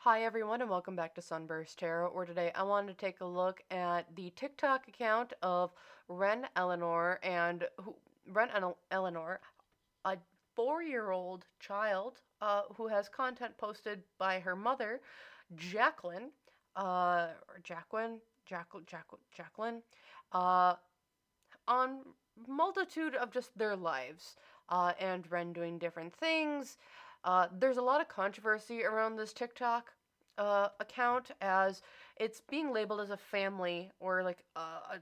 Hi everyone and welcome back to SunBurst Tarot, where today I wanted to take a look at the TikTok account of Wren Eleanor Eleanor, a 4-year-old child who has content posted by her mother, Jacqueline, or Jacqueline, uh, on multitude of just their lives, and Wren doing different things. There's a lot of controversy around this TikTok account, as it's being labeled as a family or like a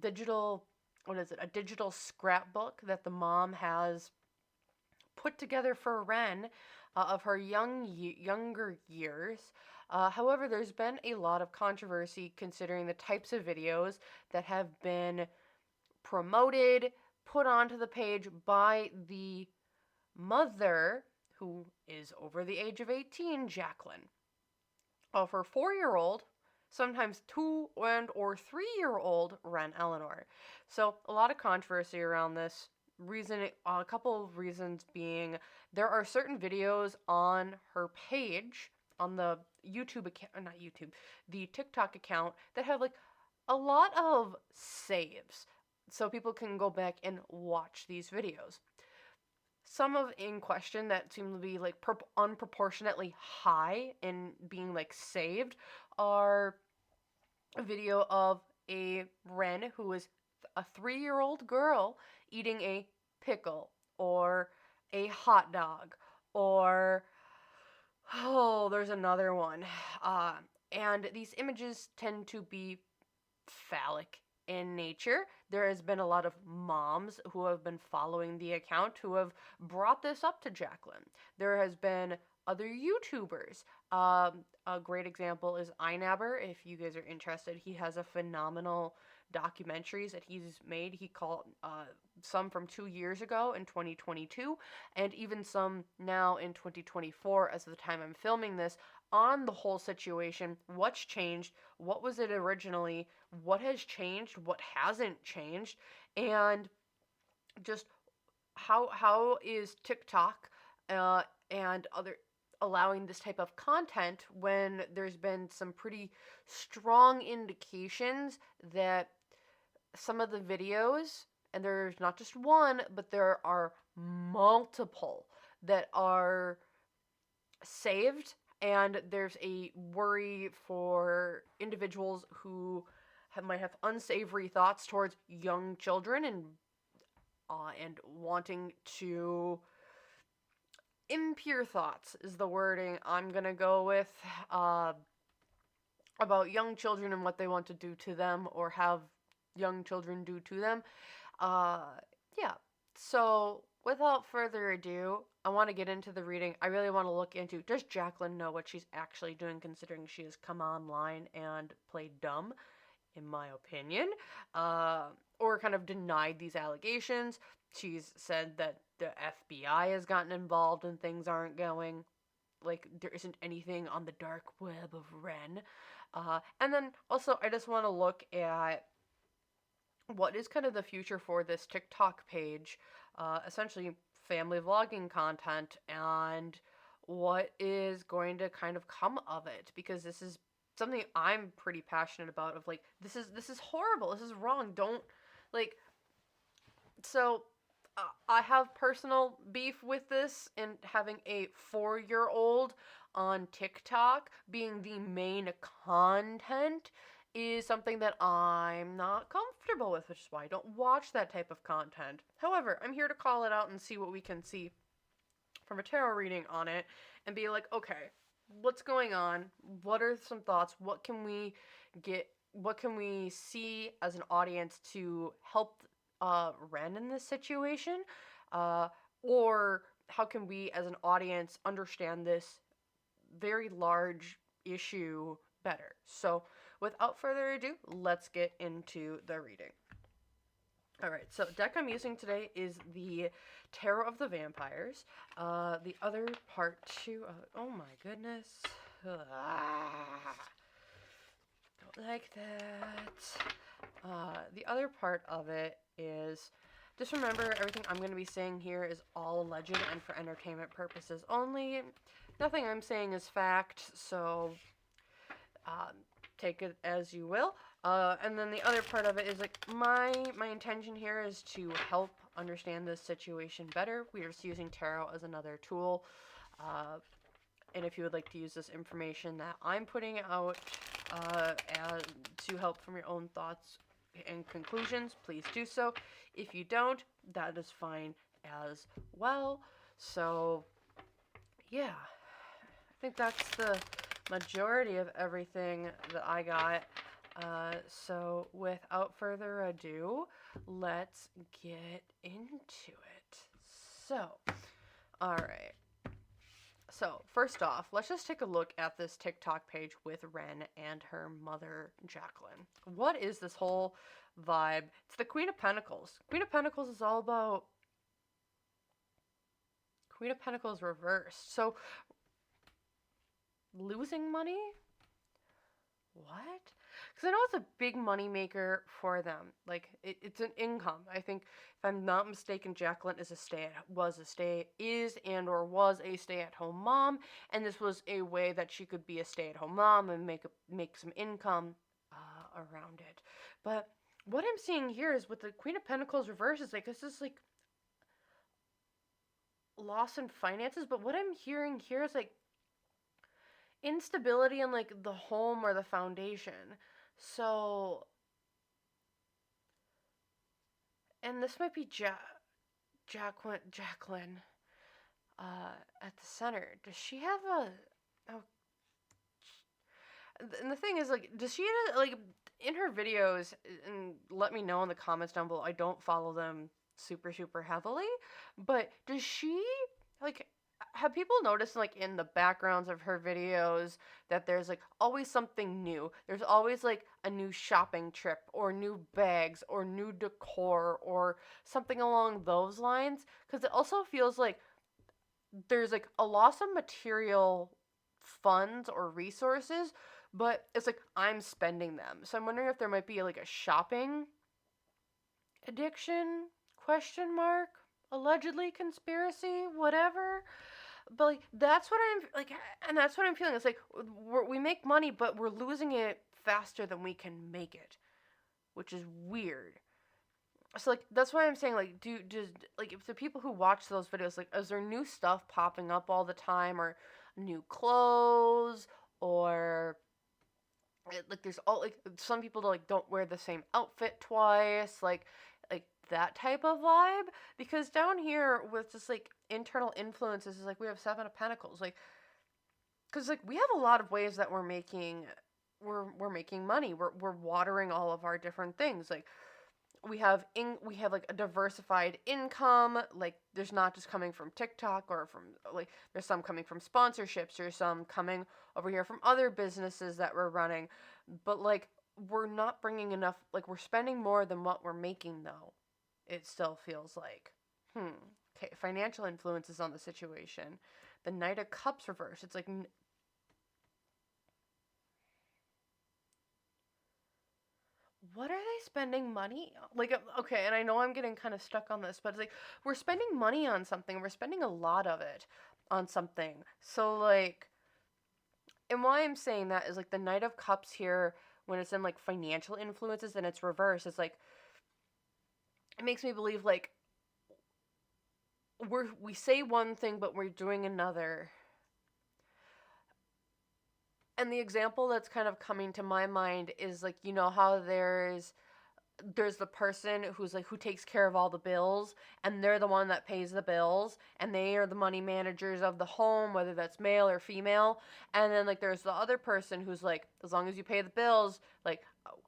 digital, what is it, a digital scrapbook that the mom has put together for Wren of her younger years. However, there's been a lot of controversy considering the types of videos that have been promoted, put onto the page by the mother, who is over the age of 18, Jacqueline, of her 4-year-old, sometimes 2 and or 3-year-old Wren Eleanor. So a lot of controversy around this. A couple of reasons being, there are certain videos on her page, on the YouTube account, not YouTube, the TikTok account, that have like a lot of saves, so people can go back and watch these videos. Some of in question that seem to be like unproportionately high in being like saved are a video of a Wren who is a 3-year-old girl eating a pickle or a hot dog, or there's another one. And these images tend to be phallic in nature. There has been a lot of moms who have been following the account who have brought this up to Jacqueline. There has been other YouTubers. A great example is iNabber. If you guys are interested, he has a phenomenal documentaries that he's made. He called some from 2 years ago in 2022, and even some now in 2024 as of the time I'm filming this, on the whole situation. What's changed? What was it originally? What has changed? What hasn't changed? And just how is TikTok and other allowing this type of content when there's been some pretty strong indications that some of the videos, and there's not just one, but there are multiple that are saved, and there's a worry for individuals who might have unsavory thoughts towards young children, and wanting to, impure thoughts is the wording I'm gonna go with, about young children and what they want to do to them or have young children do to them. Yeah. So without further ado, I want to get into the reading. I really want to look into, does Jacqueline know what she's actually doing, considering she has come online and played dumb, in my opinion, or kind of denied these allegations. She's said that the FBI has gotten involved and things aren't going, like, there isn't anything on the dark web of Wren. And then also, I just want to look at what is kind of the future for this TikTok page, essentially family vlogging content, and what is going to kind of come of it, because this is something I'm pretty passionate about, of like, this is horrible, this is wrong, don't, like, so I have personal beef with this, and having a 4-year-old on TikTok being the main content is something that I'm not comfortable with, which is why I don't watch that type of content. However, I'm here to call it out and see what we can see from a tarot reading on it, and be like, okay, what's going on? What are some thoughts? What can we see as an audience to help Wren in this situation? Or how can we as an audience understand this very large issue better? So without further ado, let's get into the reading. Alright, so the deck I'm using today is the Tarot of the Vampires. The other part too, oh my goodness. Don't like that. The other part of it is, just remember, everything I'm going to be saying here is all alleged and for entertainment purposes only. Nothing I'm saying is fact, so um, take it as you will. And then the other part of it is like my intention here is to help understand this situation better. We are just using tarot as another tool. And if you would like to use this information that I'm putting out as, to help from your own thoughts and conclusions, please do so. If you don't, that is fine as well. So, yeah, I think that's the majority of everything that I got. So, without further ado, let's get into it. So, alright. So, first off, let's just take a look at this TikTok page with Wren and her mother, Jacqueline. What is this whole vibe? It's the Queen of Pentacles. Queen of Pentacles is all about Queen of Pentacles reversed. So, losing money? What? Because I know it's a big money maker for them. Like it's an income. I think, if I'm not mistaken, Jacqueline is a was a stay-at-home mom, and this was a way that she could be a stay-at-home mom and make some income around it. But what I'm seeing here is with the Queen of Pentacles reverse is like this is like loss in finances. But what I'm hearing here is like instability in like the home or the foundation. So, and this might be Jacqueline at the center. Does she have a? Oh, and the thing is, like, does she like in her videos? And let me know in the comments down below. I don't follow them super heavily, but does she like? Have people noticed like in the backgrounds of her videos that there's like always something new? There's always like a new shopping trip or new bags or new decor or something along those lines, because it also feels like there's like a loss of material funds or resources, but it's like I'm spending them. So I'm wondering if there might be like a shopping addiction, question mark, allegedly conspiracy, whatever. But like that's what I'm like, and that's what I'm feeling. It's like we make money, but we're losing it faster than we can make it, which is weird. So like that's why I'm saying like does like if the people who watch those videos, like, is there new stuff popping up all the time, or new clothes, or like there's all like some people like don't wear the same outfit twice, like that type of vibe. Because down here with just like internal influences is like we have Seven of Pentacles, like because like we have a lot of ways that we're making money. We're watering all of our different things. Like we have like a diversified income. Like there's not just coming from TikTok or from like there's some coming from sponsorships, there's some coming over here from other businesses that we're running. But like we're not bringing enough, like we're spending more than what we're making though. It still feels like okay, financial influences on the situation. The Knight of Cups reverse. It's like what are they spending money on? Like, okay, and I know I'm getting kind of stuck on this, but it's like we're spending money on something. We're spending a lot of it on something. So like, and why I'm saying that is like the Knight of Cups here, when it's in like financial influences and it's reversed, it's like it makes me believe like we say one thing but we're doing another. And the example that's kind of coming to my mind is like, you know how there's the person who's like who takes care of all the bills, and they're the one that pays the bills, and they are the money managers of the home, whether that's male or female. And then like there's the other person who's like, as long as you pay the bills, like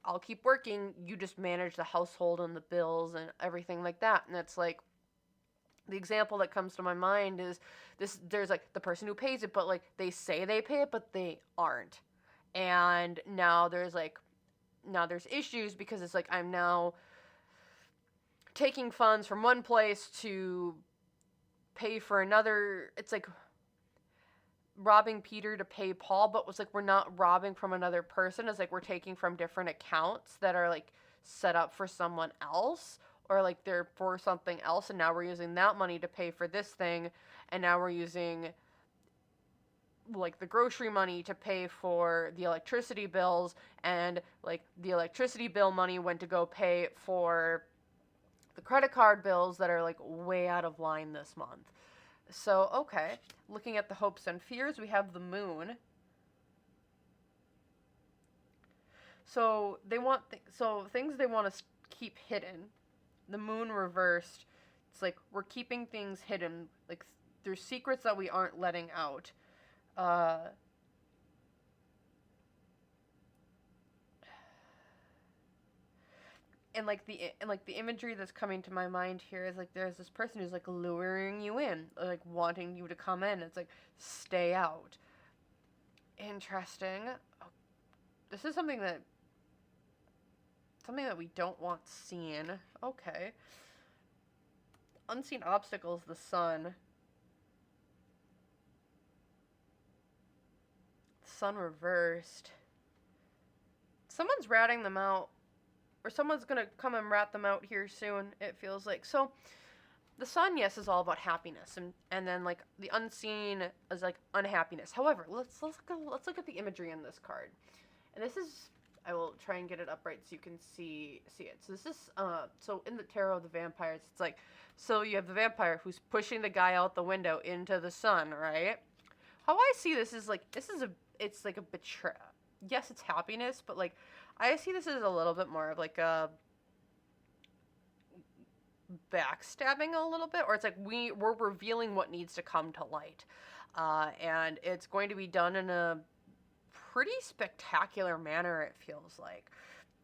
I'll keep working, you just manage the household and the bills and everything like that. And it's like the example that comes to my mind is this: there's like the person who pays it, but like they say they pay it but they aren't. And now there's issues because it's like I'm now taking funds from one place to pay for another. It's like robbing Peter to pay Paul, but it's like we're not robbing from another person. It's like we're taking from different accounts that are like set up for someone else, or like they're for something else, and now we're using that money to pay for this thing, and now we're using like the grocery money to pay for the electricity bills, and like the electricity bill money went to go pay for the credit card bills that are like way out of line this month. So, okay, looking at the hopes and fears, we have the moon. So they want things they want to keep hidden. The moon reversed. It's like we're keeping things hidden. Like there's secrets that we aren't letting out. Uh, and the imagery that's coming to my mind here is like there's this person who's like luring you in, like wanting you to come in. It's like stay out. Interesting. This is something that we don't want seen. Okay. Unseen obstacles, the sun. Sun reversed. Someone's ratting them out. Or someone's gonna come and rat them out here soon, it feels like. So, the sun, yes, is all about happiness. And then, like, the unseen is, like, unhappiness. However, let's look at the imagery in this card. And this is... I will try and get it upright so you can see it. So this is, so in the tarot of the vampires, it's like, so you have the vampire who's pushing the guy out the window into the sun, right? How I see this is like, it's like a betrayal. Yes, it's happiness, but like, I see this as a little bit more of like a backstabbing a little bit, or it's like we're revealing what needs to come to light. And it's going to be done in a pretty spectacular manner, it feels like.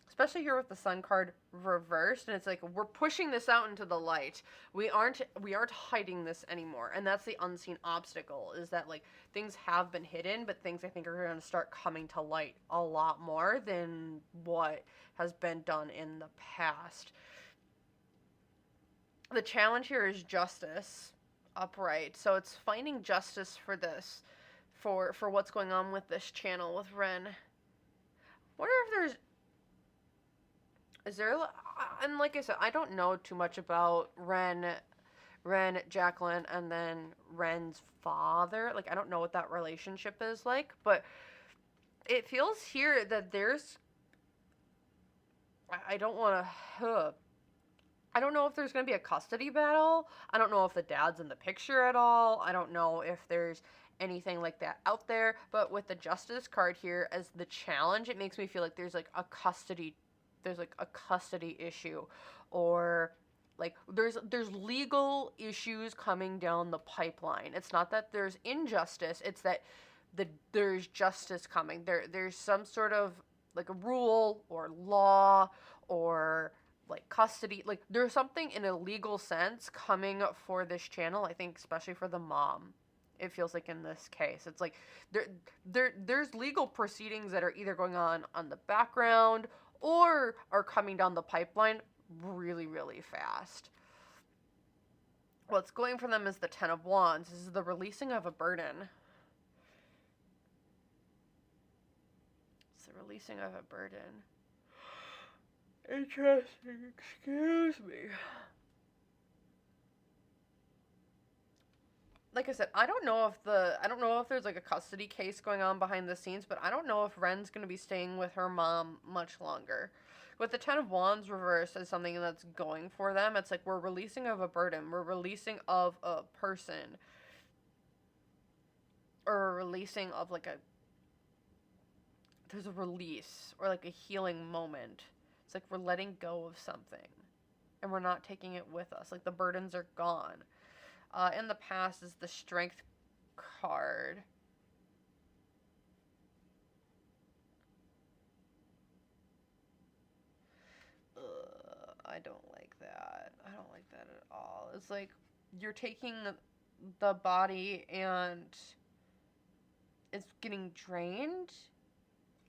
Especially here with the sun card reversed, and it's like we're pushing this out into the light. We aren't hiding this anymore, and that's the unseen obstacle. Is that like things have been hidden, but things I think are going to start coming to light a lot more than what has been done in the past. The challenge here is justice, upright. So it's finding justice for this, for what's going on with this channel with Wren. Wonder if there's... Is there... And like I said, I don't know too much about Wren, Jacqueline, and then Wren's father. Like, I don't know what that relationship is like, but it feels here that there's... I don't want to... I don't know if there's going to be a custody battle. I don't know if the dad's in the picture at all. I don't know if there's anything like that out there. But with the justice card here as the challenge, it makes me feel like there's like a custody issue, or like there's legal issues coming down the pipeline. It's not that there's injustice, it's that there's justice coming. There's some sort of like a rule or law or like custody, like there's something in a legal sense coming for this channel, I think, especially for the mom. It feels like in this case, it's like there's legal proceedings that are either going on the background or are coming down the pipeline really, really fast. What's going for them is the Ten of Wands. This is the releasing of a burden. It's the releasing of a burden. Interesting, excuse me. Like I said, I don't know if there's like a custody case going on behind the scenes, but I don't know if Wren's going to be staying with her mom much longer. With the Ten of Wands reversed as something that's going for them, it's like we're releasing of a burden, we're releasing of a person, or a releasing of like there's a release or like a healing moment. It's like we're letting go of something and we're not taking it with us. Like the burdens are gone. In the past is the Strength card. I don't like that. I don't like that at all. It's like you're taking the body and it's getting drained.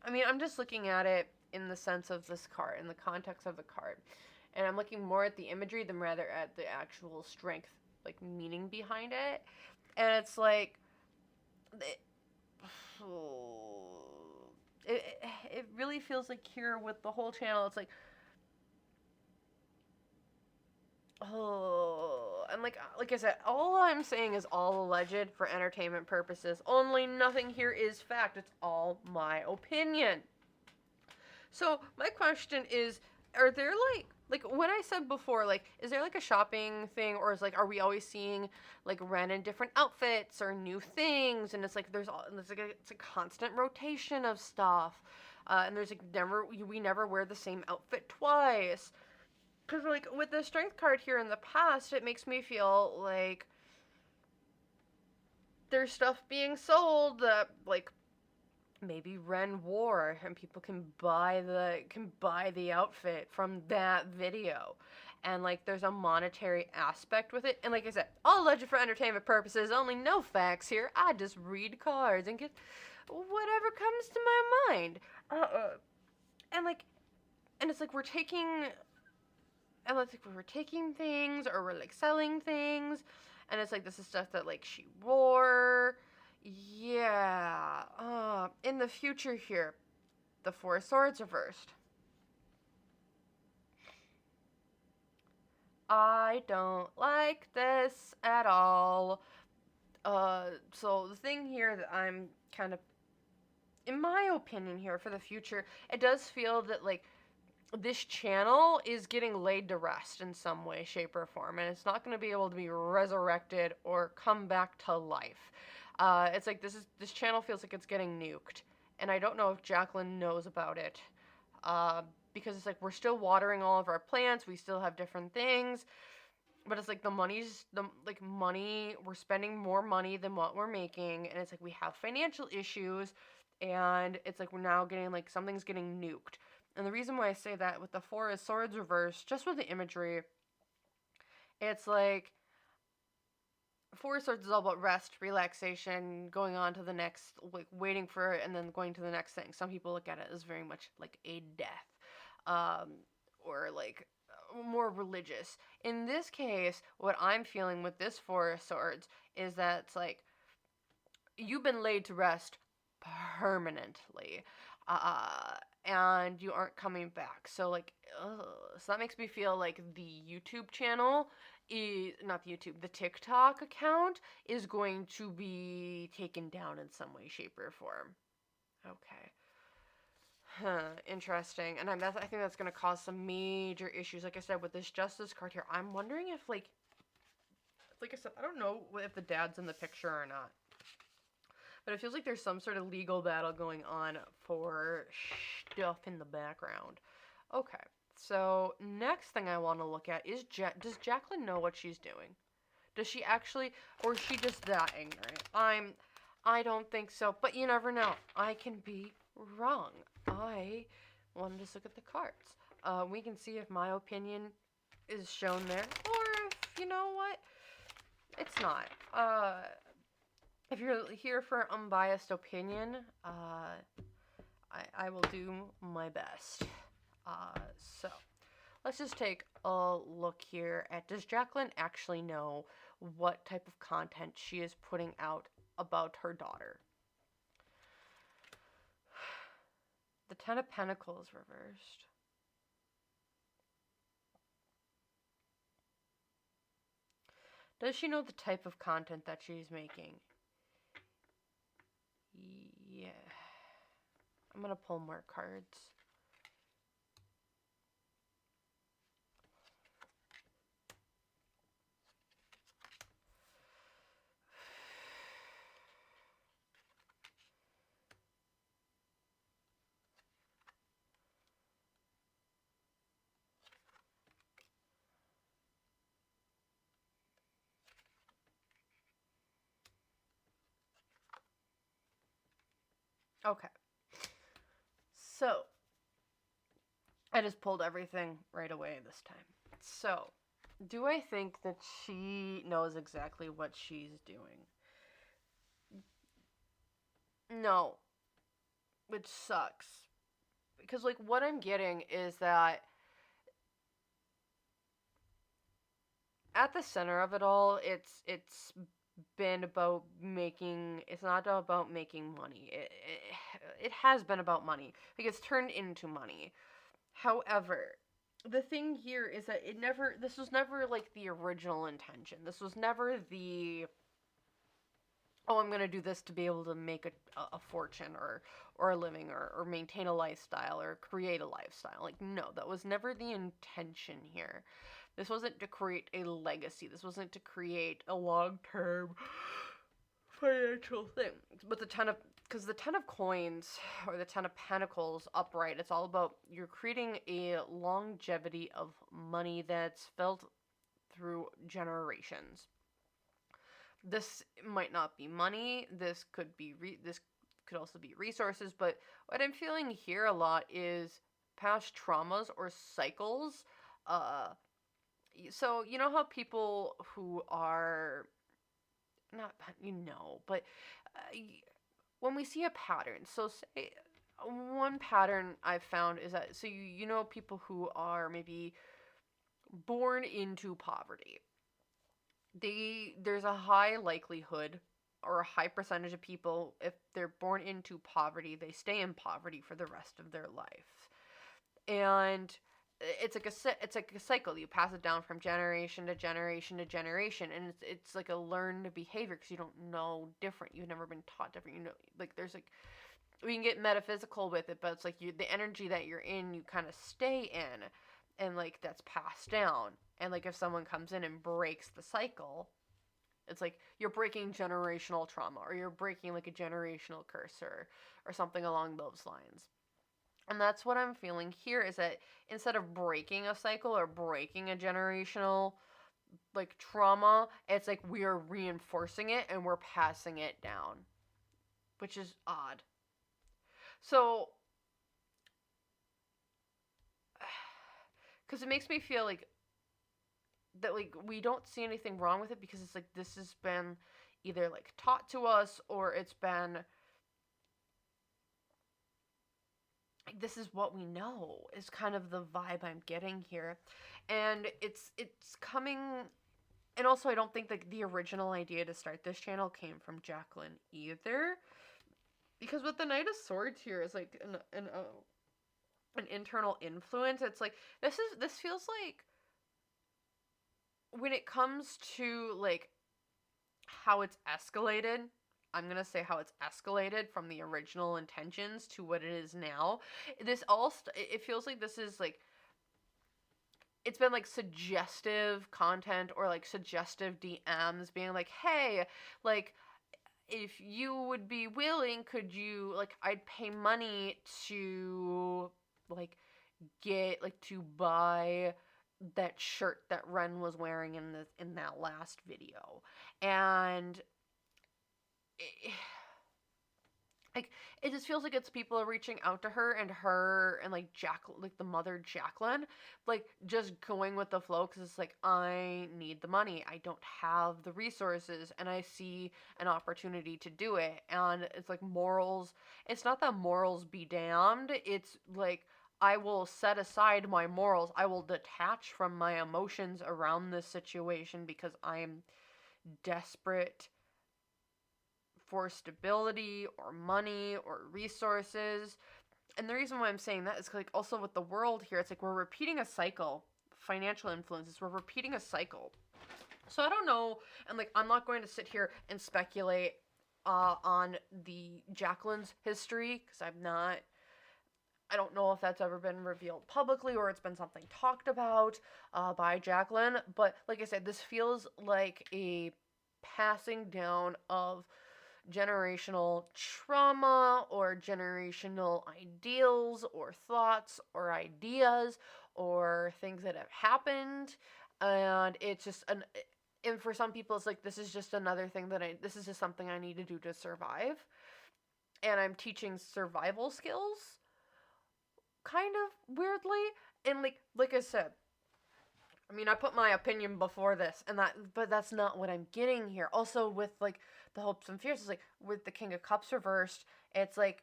I mean, I'm just looking at it in the sense of this card, in the context of the card. And I'm looking more at the imagery than rather at the actual strength, like, meaning behind it. And it's like, it really feels like here with the whole channel, it's like, and I'm like I said, all I'm saying is all alleged for entertainment purposes. Only nothing here is fact. It's all my opinion. So my question is, are there like when I said before, like, is there like a shopping thing, or is like, are we always seeing like Ren in different outfits or new things, and it's like it's a constant rotation of stuff, and there's like we never wear the same outfit twice. Because like with the strength card here in the past, it makes me feel like there's stuff being sold that like maybe Ren wore, and people can buy the outfit from that video, and like there's a monetary aspect with it. And like I said, all alleged for entertainment purposes, only no facts here. I just read cards and get whatever comes to my mind. And like, and it's like we're taking, and it's like we're taking things, or we're like selling things, and it's like this is stuff that like she wore. Yeah. In the future here, the Four of Swords reversed. I don't like this at all. So the thing here that I'm kind of, in my opinion here for the future, it does feel that like this channel is getting laid to rest in some way, shape, or form, and it's not going to be able to be resurrected or come back to life. It's like this channel feels like it's getting nuked, and I don't know if Jacqueline knows about it, because it's like we're still watering all of our plants, we still have different things, but it's like money, we're spending more money than what we're making, and it's like we have financial issues, and it's like we're now getting like something's getting nuked. And the reason why I say that with the Four of Swords reversed, just with the imagery, it's like Four of Swords is all about rest, relaxation, going on to the next, like waiting for it and then going to the next thing. Some people look at it as very much like a death, or like more religious. In this case, what I'm feeling with this Four of Swords is that it's like you've been laid to rest permanently, and you aren't coming back. So like, so that makes me feel like the YouTube channel is not the YouTube, the TikTok account is going to be taken down in some way, shape, or form. Okay. Interesting. And I think that's going to cause some major issues. Like I said, with this Justice card here, I'm wondering if like I said, I don't know if the dad's in the picture or not. But it feels like there's some sort of legal battle going on for stuff in the background. Okay, so next thing I want to look at is, does Jacqueline know what she's doing? Does she actually, or is she just that ignorant? I don't think so, but you never know. I can be wrong. I want to just look at the cards. We can see if my opinion is shown there, or if, you know what, it's not. If you're here for unbiased opinion, I will do my best. So, let's just take a look here at, does Jacqueline actually know what type of content she is putting out about her daughter? The Ten of Pentacles reversed. Does she know the type of content that she's making? Yeah. I'm gonna pull more cards. Okay. So, I just pulled everything right away this time. So, do I think that she knows exactly what she's doing? No. Which sucks. Because, like, what I'm getting is that at the center of it all, it's been about making, it's not about making money. It has been about money. Like, it's turned into money. However, the thing here is that this was never like the original intention. This was never the, oh, I'm going to do this to be able to make a fortune or a living or maintain a lifestyle or create a lifestyle. Like, no, that was never the intention here. This wasn't to create a legacy. This wasn't to create a long-term financial thing. But because the Ten of Coins or the Ten of Pentacles upright, it's all about you're creating a longevity of money that's felt through generations. This might not be money. This could also be resources. But what I'm feeling here a lot is past traumas or cycles. Uh, so you know how people who are not, but uh, when we see a pattern, so say one pattern I've found is that, so you know people who are maybe born into poverty, there's a high likelihood or a high percentage of people, if they're born into poverty, they stay in poverty for the rest of their life. And it's like a cycle. You pass it down from generation to generation to generation, and it's like a learned behavior because you don't know different. You've never been taught different. Like there's like, we can get metaphysical with it, but it's like the energy that you're in, you kind of stay in, and like that's passed down. And like if someone comes in and breaks the cycle, it's like you're breaking generational trauma, or you're breaking like a generational curse, or something along those lines. And that's what I'm feeling here, is that instead of breaking a cycle or breaking a generational like trauma, it's like we are reinforcing it and we're passing it down, which is odd. So, because it makes me feel like that, like we don't see anything wrong with it, because it's like this has been either like taught to us, or it's been like this is what we know, is kind of the vibe I'm getting here. And it's coming. And also, I don't think that the original idea to start this channel came from Jacqueline either, because with the Knight of Swords here is like an internal influence. It's like this feels like, when it comes to like how it's escalated, I'm gonna say how it's escalated from the original intentions to what it is now. It feels like this is like, it's been like suggestive content, or like suggestive DMs being like, hey, like if you would be willing, could you, like, I'd pay money to like get, like, to buy that shirt that Wren was wearing in that last video. And it, like, it just feels like it's people are reaching out to her, and like like the mother Jacqueline, like just going with the flow, because it's like, I need the money, I don't have the resources, and I see an opportunity to do it. And it's like morals, it's not that morals be damned, it's like, I will set aside my morals, I will detach from my emotions around this situation, because I'm desperate for stability or money or resources. And the reason why I'm saying that is like, also with the world here, it's like we're repeating a cycle. Financial influences, we're repeating a cycle. So I don't know, and like I'm not going to sit here and speculate on the Jacqueline's history, because I don't know if that's ever been revealed publicly, or it's been something talked about by Jacqueline. But like I said, this feels like a passing down of generational trauma, or generational ideals or thoughts or ideas or things that have happened. And it's just and for some people it's like, this is just another thing this is just something I need to do to survive, and I'm teaching survival skills, kind of weirdly. And like I said, I mean, I put my opinion before this, but that's not what I'm getting here. Also, with like the hopes and fears, it's like with the King of Cups reversed, it's like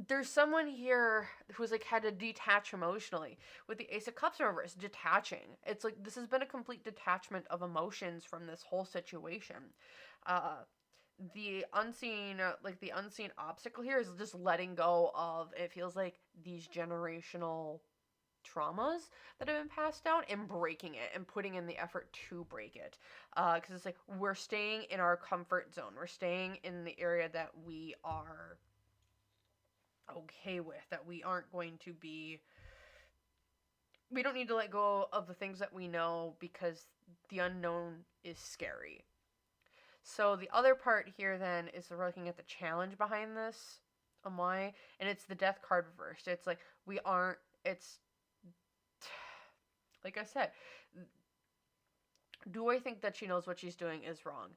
there's someone here who's like had to detach emotionally. With the Ace of Cups reversed, detaching. It's like this has been a complete detachment of emotions from this whole situation. Uh, the unseen obstacle here is just letting go of. It feels like these generational traumas that have been passed down and breaking it and putting in the effort to break it. Because it's like we're staying in our comfort zone. We're staying in the area that we are okay with, that we aren't going to be. We don't need to let go of the things that we know because the unknown is scary. So the other part here then is we're looking at the challenge behind this on why, and it's the death card reversed. It's like we aren't. It's like I said. Do I think that she knows what she's doing is wrong?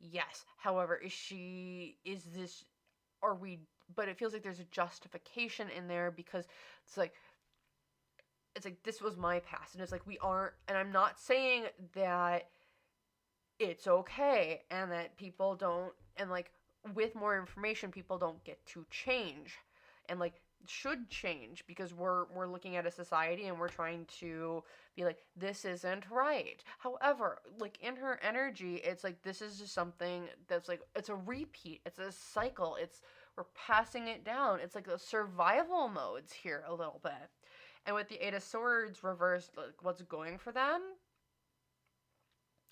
Yes. However, is this, are we, but it feels like there's a justification in there because it's like, this was my past. And it's like, we aren't, and I'm not saying that it's okay and that people don't, and like, with more information, people don't get to change. And like, should change because we're looking at a society and we're trying to be like, this isn't right. However, like in her energy, it's like this is just something that's like it's a repeat, it's a cycle, it's we're passing it down. It's like the survival modes here a little bit. And with the Eight of Swords reversed, like what's going for them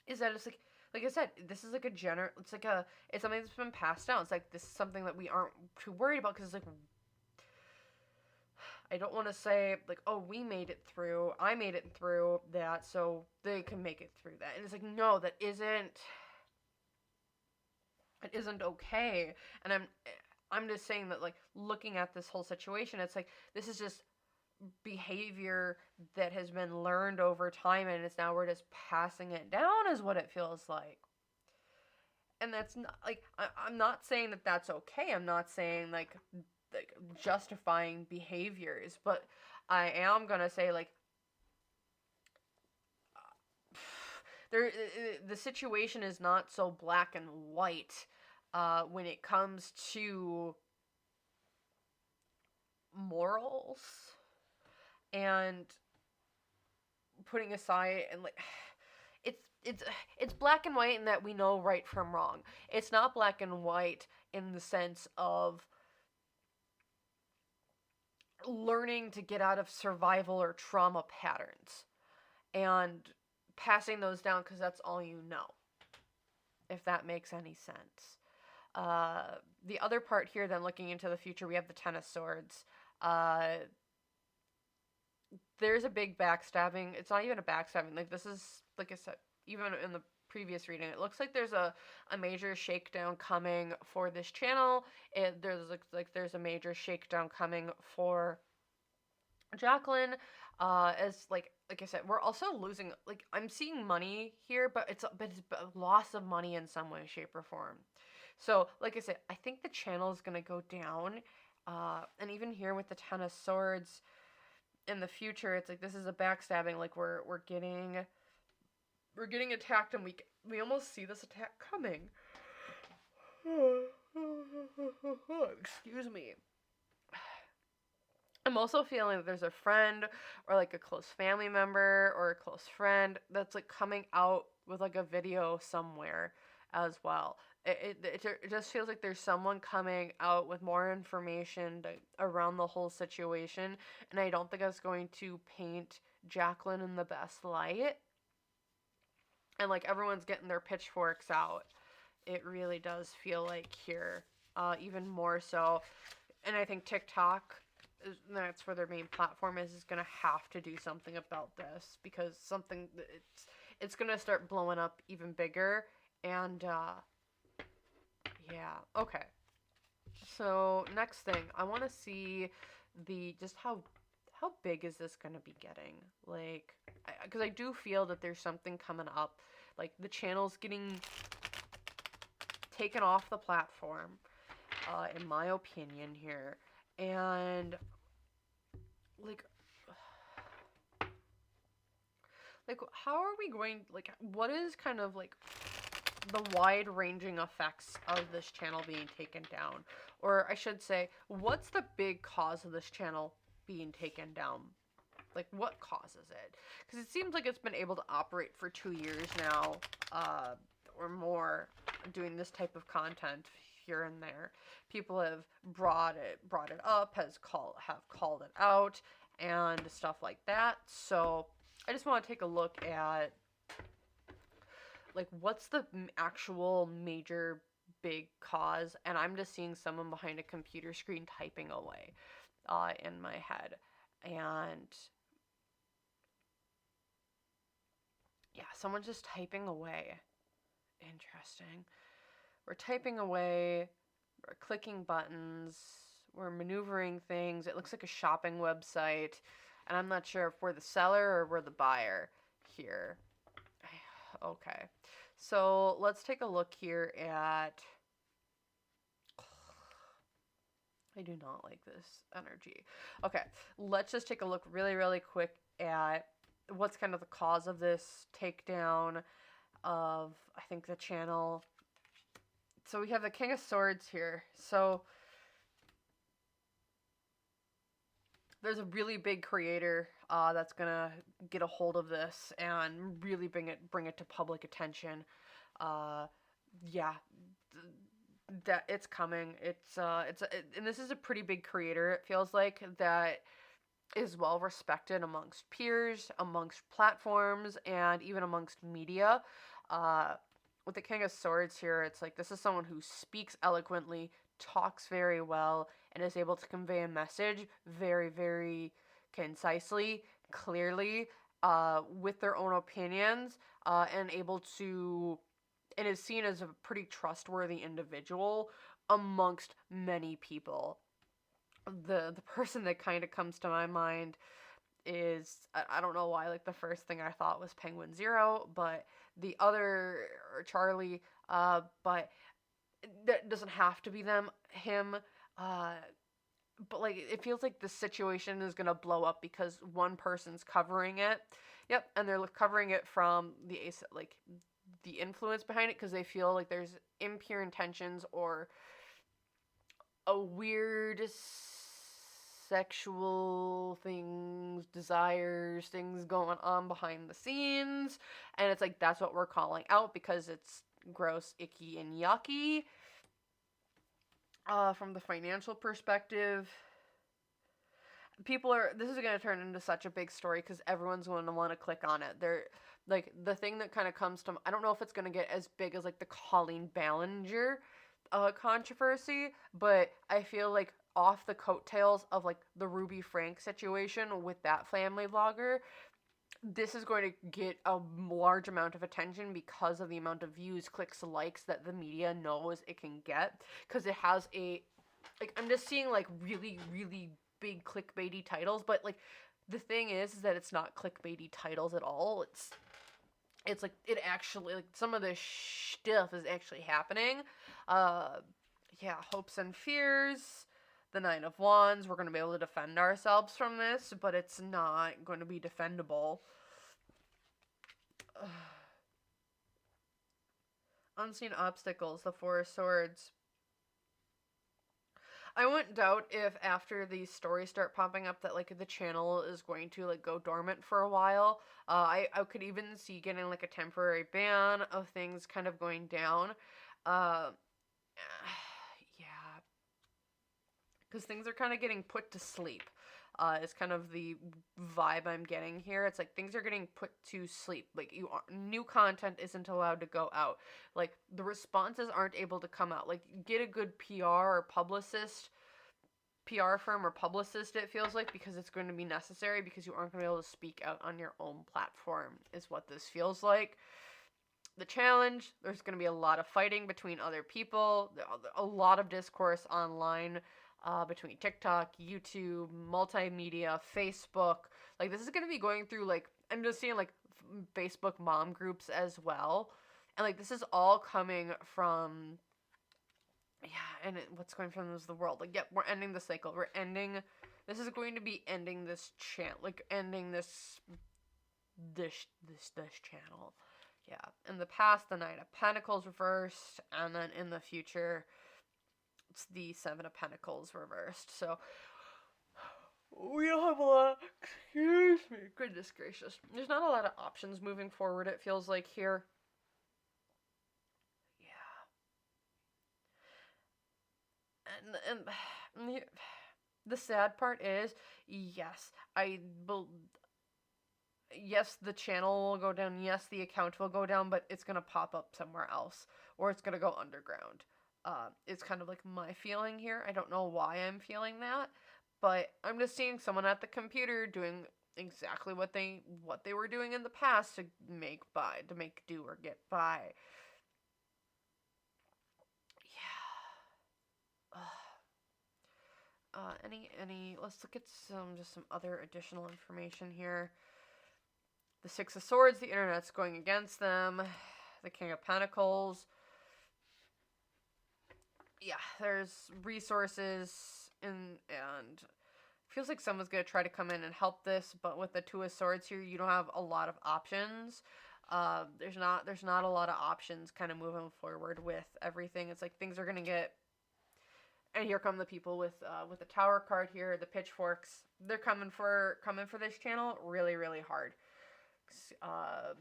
is that it's like I said, this is like it's something that's been passed down. It's like this is something that we aren't too worried about because it's like I don't want to say like, oh, we made it through, I made it through that, so they can make it through that. And it's like, no, it isn't okay. And I'm just saying that like looking at this whole situation, it's like this is just behavior that has been learned over time, and it's now we're just passing it down, is what it feels like. And that's not like I'm not saying that that's okay. I'm not saying like justifying behaviors, but I am gonna say like the situation is not so black and white when it comes to morals and putting aside and like it's black and white in that we know right from wrong. It's not black and white in the sense of learning to get out of survival or trauma patterns and passing those down because that's all you know, if that makes any sense. The other part here, then looking into the future, we have the Ten of Swords. There's a big backstabbing. It's not even a backstabbing. Like this is, like I said, even in the previous reading, it looks like there's a major shakedown coming for this channel. There's a major shakedown coming for Jacqueline. As like I said, we're also losing. Like I'm seeing money here, but it's a loss of money in some way, shape, or form. So like I said, I think the channel is gonna go down. And even here with the Ten of Swords, in the future, it's like this is a backstabbing. Like we're getting attacked, and we almost see this attack coming. Excuse me. I'm also feeling that there's a friend or like a close family member or a close friend that's like coming out with like a video somewhere as well. It just feels like there's someone coming out with more information around the whole situation, and I don't think that's going to paint Jacqueline in the best light. And like everyone's getting their pitchforks out. It really does feel like here, even more so. And I think TikTok, that's where their main platform is going to have to do something about this, because it's going to start blowing up even bigger. And yeah, okay. So next thing, I want to see just how big is this going to be getting? Like, because I do feel that there's something coming up. Like the channel's getting taken off the platform, in my opinion here. And like how are we going, like what is kind of like the wide-ranging effects of this channel being taken down? Or I should say, what's the big cause of this channel being taken down? Like, what causes it? Because it seems like it's been able to operate for 2 years now, or more, doing this type of content here and there. People have brought it up, have called it out, and stuff like that. So I just want to take a look at like what's the actual major big cause, and I'm just seeing someone behind a computer screen typing away in my head. And yeah, someone's just typing away. Interesting. We're typing away, we're clicking buttons, we're maneuvering things. It looks like a shopping website, and I'm not sure if we're the seller or we're the buyer here. Okay, so let's take a look here at... I do not like this energy. Okay, let's just take a look really, really quick at what's kind of the cause of this takedown of, I think, the channel. So we have the King of Swords here. So there's a really big creator that's gonna get a hold of this and really bring it to public attention. Yeah, that it's coming. And this is a pretty big creator. It feels like that is well respected amongst peers, amongst platforms, and even amongst media. Uh, with the King of Swords here, it's like this is someone who speaks eloquently, talks very well, and is able to convey a message very, very concisely, clearly, with their own opinions, and able to, and is seen as a pretty trustworthy individual amongst many people. The person that kind of comes to my mind is, I don't know why, like the first thing I thought was Penguin Zero, but the other, or Charlie, but that doesn't have to be him, but like it feels like the situation is gonna blow up because one person's covering it. Yep, and they're covering it from like the influence behind it, because they feel like there's impure intentions or a weird sexual things, desires, things going on behind the scenes. And it's like, that's what we're calling out because it's gross, icky, and yucky. From the financial perspective, this is going to turn into such a big story because everyone's going to want to click on it. They're like, the thing that kind of comes to, I don't know if it's going to get as big as like the Colleen Ballinger controversy, but I feel like off the coattails of like the Ruby Frank situation with that family vlogger, this is going to get a large amount of attention because of the amount of views, clicks, likes that the media knows it can get, because it has I'm just seeing like really, really big clickbaity titles, but like the thing is that it's not clickbaity titles at all. It's like, it actually, like, some of this stuff is actually happening. Yeah, hopes and fears. The Nine of Wands. We're going to be able to defend ourselves from this, but it's not going to be defendable. Unseen obstacles. The Four of Swords. I wouldn't doubt if after these stories start popping up that like the channel is going to like go dormant for a while. I could even see getting like a temporary ban of things kind of going down. Yeah, because things are kind of getting put to sleep. Is kind of the vibe I'm getting here. It's like things are getting put to sleep. Like new content isn't allowed to go out. Like the responses aren't able to come out. Like get a good PR firm or publicist, it feels like, because it's going to be necessary, because you aren't going to be able to speak out on your own platform is what this feels like. The challenge, there's going to be a lot of fighting between other people, a lot of discourse online, between TikTok, YouTube, multimedia, Facebook. Like this is going to be going through, like, I'm just seeing like Facebook mom groups as well. And like this is all coming from, yeah, and what's going from is the world. Like, yep, we're ending the cycle. This is going to be ending this ending this channel. Yeah. In the past, the Knight of Pentacles reversed, and then in the future, it's the Seven of Pentacles reversed. So we don't have a lot. Excuse me. Goodness gracious. There's not a lot of options moving forward, it feels like here. Yeah. And The sad part is, yes, yes, the channel will go down, yes, the account will go down, but it's going to pop up somewhere else, or it's going to go underground. It's kind of like my feeling here. I don't know why I'm feeling that, but I'm just seeing someone at the computer doing exactly what they were doing in the past to make do or get by. Yeah. Let's look at some other additional information here. The Six of Swords, the internet's going against them. The King of Pentacles. Yeah, there's resources and feels like someone's gonna try to come in and help this, but with the Two of Swords here, you don't have a lot of options. There's not a lot of options kind of moving forward with everything. It's like things are gonna get. And here come the people with the Tower card here, the pitchforks. They're coming for this channel really really hard. Uh,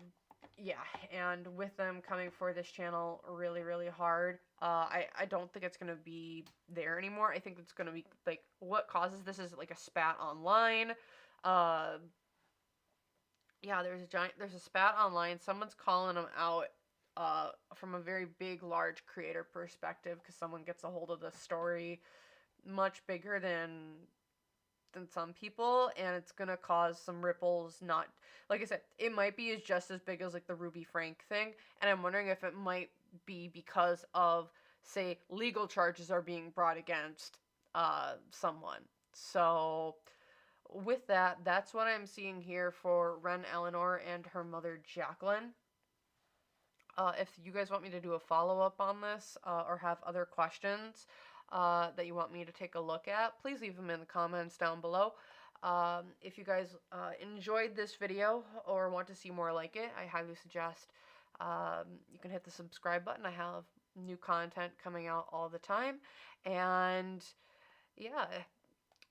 yeah, and with them coming for this channel really really hard, I don't think it's gonna be there anymore. I think it's gonna be like what causes this is like a spat online. Uh, yeah, there's a spat online. Someone's calling them out from a very big large creator perspective because someone gets a hold of the story much bigger than some people, and it's gonna cause some ripples. Not like I said, it might be just as big as like the Ruby Frank thing, and I'm wondering if it might be because of, say, legal charges are being brought against someone. So with that, that's what I'm seeing here for Wren Eleanor and her mother Jacqueline. If you guys want me to do a follow-up on this or have other questions that you want me to take a look at, please leave them in the comments down below. If you guys enjoyed this video or want to see more like it, I highly suggest you can hit the subscribe button. I have new content coming out all the time. And yeah,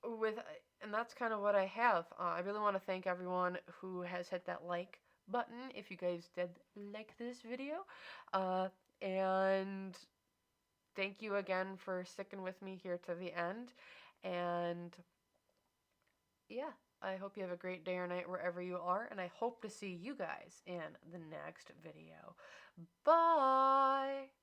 and that's kind of what I have. I really want to thank everyone who has hit that like button if you guys did like this video. And thank you again for sticking with me here to the end. And yeah, I hope you have a great day or night wherever you are. And I hope to see you guys in the next video. Bye!